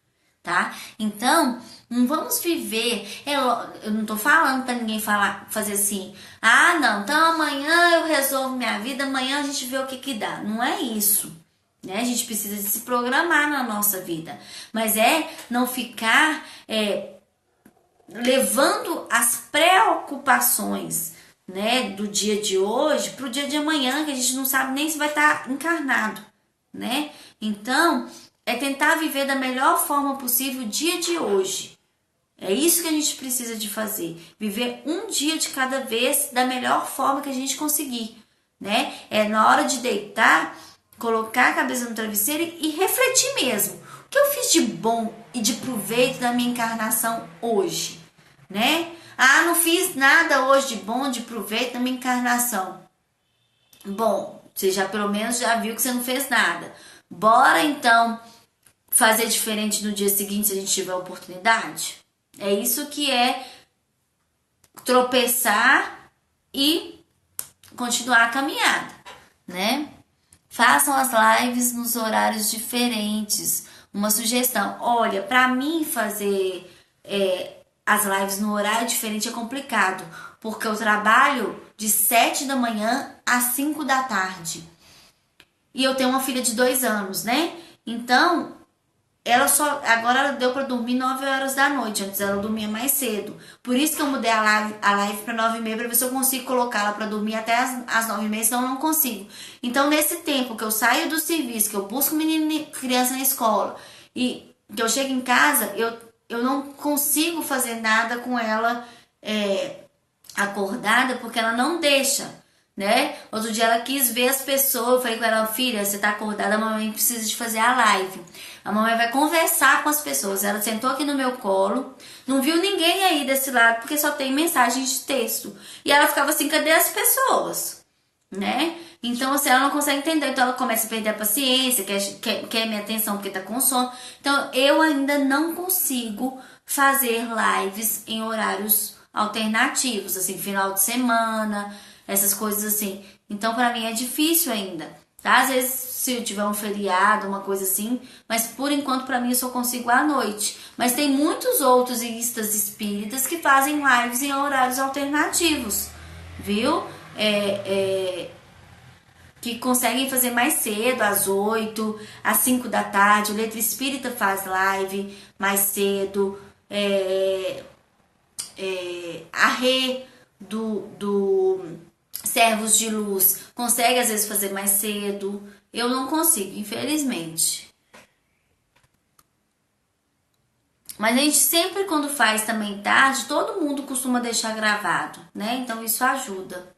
tá? Então, não vamos viver. Eu não tô falando pra ninguém fazer assim, ah, não, então amanhã eu resolvo minha vida, amanhã a gente vê o que dá. Não é isso, né? A gente precisa de se programar na nossa vida, mas não ficar levando as preocupações, né, do dia de hoje pro dia de amanhã, que a gente não sabe nem se vai estar encarnado, né? Então, é tentar viver da melhor forma possível o dia de hoje. É isso que a gente precisa de fazer. Viver um dia de cada vez da melhor forma que a gente conseguir, né? É na hora de deitar, colocar a cabeça no travesseiro e refletir mesmo. O que eu fiz de bom e de proveito da minha encarnação hoje, né? Ah, não fiz nada hoje de bom, de proveito da minha encarnação. Bom, você já pelo menos já viu que você não fez nada. Bora então fazer diferente no dia seguinte se a gente tiver oportunidade? É isso que é tropeçar e continuar a caminhada, né? Façam as lives nos horários diferentes. Uma sugestão, olha, para mim fazer as lives no horário diferente é complicado, porque eu trabalho de 7 da manhã às 5 da tarde. E eu tenho uma filha de 2 anos, né? Então, agora ela deu pra dormir 9 horas da noite. Antes ela dormia mais cedo. Por isso que eu mudei a live pra 9h30, pra ver se eu consigo colocá-la pra dormir até as 9h30, senão eu não consigo. Então, nesse tempo que eu saio do serviço, que eu busco criança na escola e que eu chego em casa, eu não consigo fazer nada com ela acordada, porque ela não deixa, né? Outro dia ela quis ver as pessoas, eu falei com ela, filha, você tá acordada, a mamãe precisa de fazer a live. A mamãe vai conversar com as pessoas. Ela sentou aqui no meu colo, não viu ninguém aí desse lado, porque só tem mensagem de texto. E ela ficava assim, cadê as pessoas? Né? Então, assim, ela não consegue entender. Então, ela começa a perder a paciência, quer minha atenção porque tá com sono. Então, eu ainda não consigo fazer lives em horários alternativos, assim, final de semana, essas coisas assim. Então, pra mim é difícil ainda, tá? Às vezes, se eu tiver um feriado, uma coisa assim, mas por enquanto pra mim eu só consigo à noite. Mas tem muitos outros guistas espíritas que fazem lives em horários alternativos, viu? Que conseguem fazer mais cedo, às 8, às 5 da tarde. O Letra Espírita faz live mais cedo. A Rê do Servos de Luz consegue às vezes fazer mais cedo. Eu não consigo, infelizmente. Mas a gente sempre, quando faz também tarde, todo mundo costuma deixar gravado, né? Então isso ajuda.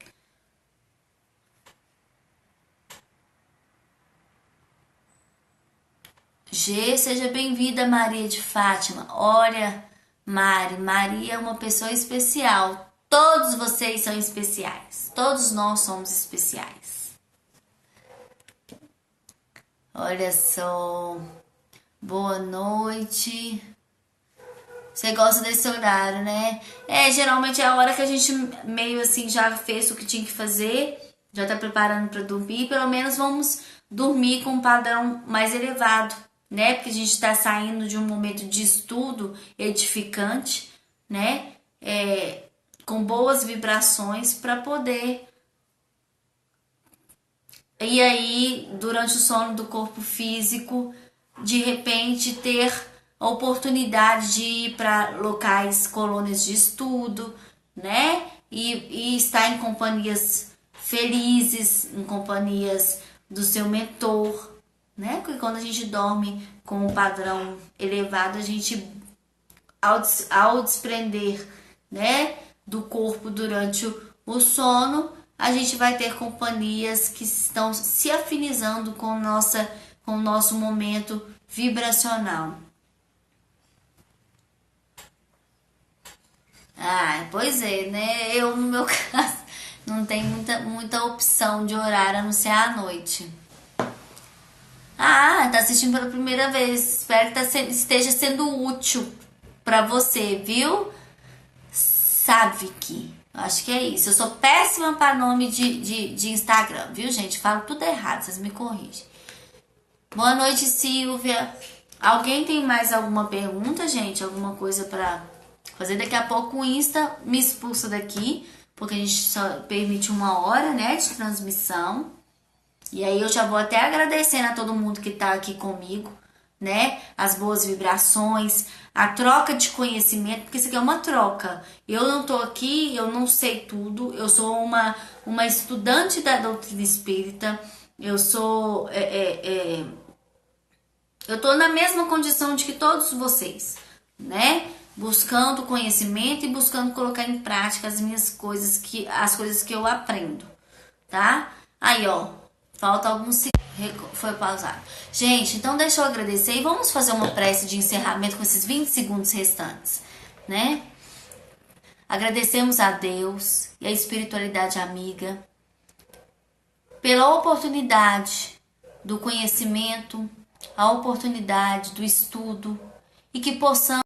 G, seja bem-vinda, Maria de Fátima. Olha, Maria é uma pessoa especial. Todos vocês são especiais. Todos nós somos especiais. Olha só. Boa noite. Você gosta desse horário, né? Geralmente é a hora que a gente meio assim já fez o que tinha que fazer, já tá preparando para dormir. Pelo menos vamos dormir com um padrão mais elevado, né? Porque a gente está saindo de um momento de estudo edificante, né? Com boas vibrações para poder. E aí, durante o sono do corpo físico, de repente ter a oportunidade de ir para locais, colônias de estudo, né? E estar em companhias felizes, em companhias do seu mentor, né? Porque quando a gente dorme com um padrão elevado, a gente, ao desprender, né, do corpo durante o sono, a gente vai ter companhias que estão se afinizando com o nosso momento vibracional. Pois é, né? Eu, no meu caso, não tem muita opção de horário a não ser à noite. Tá assistindo pela primeira vez. Espero que esteja sendo útil pra você, viu? Savik. Acho que é isso. Eu sou péssima para nome de Instagram, viu, gente? Falo tudo errado, vocês me corrigem. Boa noite, Silvia. Alguém tem mais alguma pergunta, gente? Alguma coisa para fazer? Daqui a pouco o Insta me expulsa daqui, porque a gente só permite 1 hora, né, de transmissão. E aí eu já vou até agradecendo a todo mundo que tá aqui comigo, né? As boas vibrações, a troca de conhecimento, porque isso aqui é uma troca. Eu não tô aqui, eu não sei tudo, eu sou uma estudante da doutrina espírita, eu sou. Eu tô na mesma condição de que todos vocês, né? Buscando conhecimento e buscando colocar em prática as coisas que eu aprendo, tá? Aí, ó, falta alguns foi pausado. Gente, então deixa eu agradecer e vamos fazer uma prece de encerramento com esses 20 segundos restantes, né? Agradecemos a Deus e a espiritualidade amiga pela oportunidade do conhecimento, a oportunidade do estudo e que possamos